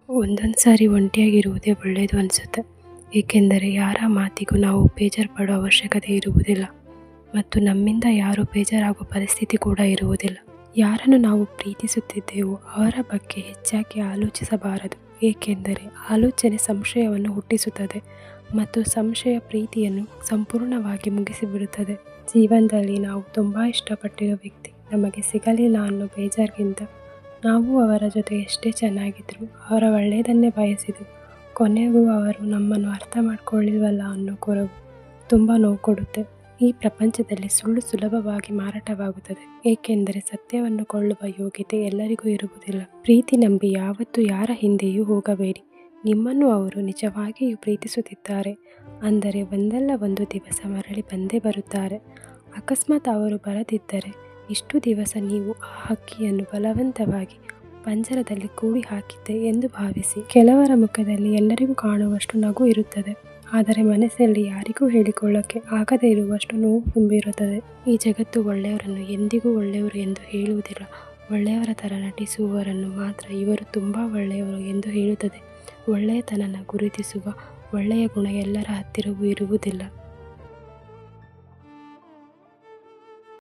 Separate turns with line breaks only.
ಒಂದೊಂದು ಸಾರಿ ಒಂಟಿಯಾಗಿರುವುದೇ ಒಳ್ಳೆಯದು ಅನಿಸುತ್ತೆ. ಏಕೆಂದರೆ ಯಾರ ಮಾತಿಗೂ ನಾವು ಬೇಜಾರು ಪಡೋ ಅವಶ್ಯಕತೆ ಇರುವುದಿಲ್ಲ ಮತ್ತು ನಮ್ಮಿಂದ ಯಾರೂ ಬೇಜಾರಾಗೋ ಪರಿಸ್ಥಿತಿ ಕೂಡ ಇರುವುದಿಲ್ಲ. ಯಾರನ್ನು ನಾವು ಪ್ರೀತಿಸುತ್ತಿದ್ದೇವೋ ಅವರ ಬಗ್ಗೆ ಹೆಚ್ಚಾಗಿ ಆಲೋಚಿಸಬಾರದು. ಏಕೆಂದರೆ ಆಲೋಚನೆ ಸಂಶಯವನ್ನು ಹುಟ್ಟಿಸುತ್ತದೆ ಮತ್ತು ಸಂಶಯ ಪ್ರೀತಿಯನ್ನು ಸಂಪೂರ್ಣವಾಗಿ ಮುಗಿಸಿಬಿಡುತ್ತದೆ. ಜೀವನದಲ್ಲಿ ನಾವು ತುಂಬ ಇಷ್ಟಪಟ್ಟಿರೋ ವ್ಯಕ್ತಿ ನಮಗೆ ಸಿಗಲಿಲ್ಲ ಅನ್ನೋ ಬೇಜಾರಿಗಿಂತ ನಾವು ಅವರ ಜೊತೆ ಎಷ್ಟೇ ಚೆನ್ನಾಗಿದ್ದರೂ ಅವರ ಒಳ್ಳೆಯದನ್ನೇ ಬಯಸಿದ್ದು ಕೊನೆಗೂ ಅವರು ನಮ್ಮನ್ನು ಅರ್ಥ ಮಾಡ್ಕೊಳ್ಳಿಲ್ವಲ್ಲ ಅನ್ನೋ ಕೊರಗು ತುಂಬ ನೋವು ಕೊಡುತ್ತೆ. ಈ ಪ್ರಪಂಚದಲ್ಲಿ ಸುಳ್ಳು ಸುಲಭವಾಗಿ ಮಾರಾಟವಾಗುತ್ತದೆ, ಏಕೆಂದರೆ ಸತ್ಯವನ್ನು ಕೊಳ್ಳುವ ಯೋಗ್ಯತೆ ಎಲ್ಲರಿಗೂ ಇರುವುದಿಲ್ಲ. ಪ್ರೀತಿ ನಂಬಿ ಯಾವತ್ತೂ ಯಾರ ಹಿಂದೆಯೂ ಹೋಗಬೇಡಿ. ನಿಮ್ಮನ್ನು ಅವರು ನಿಜವಾಗಿಯೂ ಪ್ರೀತಿಸುತ್ತಿದ್ದಾರೆ ಅಂದರೆ ಒಂದಲ್ಲ ಒಂದು ದಿವಸ ಮರಳಿ ಬಂದೇ ಬರುತ್ತಾರೆ. ಅಕಸ್ಮಾತ್ ಅವರು ಬರದಿದ್ದರೆ ಇಷ್ಟು ದಿವಸ ನೀವು ಆ ಹಕ್ಕಿಯನ್ನು ಬಲವಂತವಾಗಿ ಪಂಜರದಲ್ಲಿ ಕೂಡಿ ಹಾಕಿದ್ದೆ ಎಂದು ಭಾವಿಸಿ. ಕೆಲವರ ಮುಖದಲ್ಲಿ ಎಲ್ಲರಿಗೂ ಕಾಣುವಷ್ಟು ನಗು ಇರುತ್ತದೆ, ಆದರೆ ಮನಸ್ಸಲ್ಲಿ ಯಾರಿಗೂ ಹೇಳಿಕೊಳ್ಳೋಕ್ಕೆ ಆಗದೇ ಇರುವಷ್ಟು ನೋವು ತುಂಬಿರುತ್ತದೆ. ಈ ಜಗತ್ತು ಒಳ್ಳೆಯವರನ್ನು ಎಂದಿಗೂ ಒಳ್ಳೆಯವರು ಎಂದು ಹೇಳುವುದಿಲ್ಲ. ಒಳ್ಳೆಯವರ ಥರ ನಟಿಸುವವರನ್ನು ಮಾತ್ರ ಇವರು ತುಂಬ ಒಳ್ಳೆಯವರು ಎಂದು ಹೇಳುತ್ತದೆ. ಒಳ್ಳೆಯತನನ ಗುರುತಿಸುವ ಒಳ್ಳೆಯ ಗುಣ ಎಲ್ಲರ ಹತ್ತಿರವೂ ಇರುವುದಿಲ್ಲ.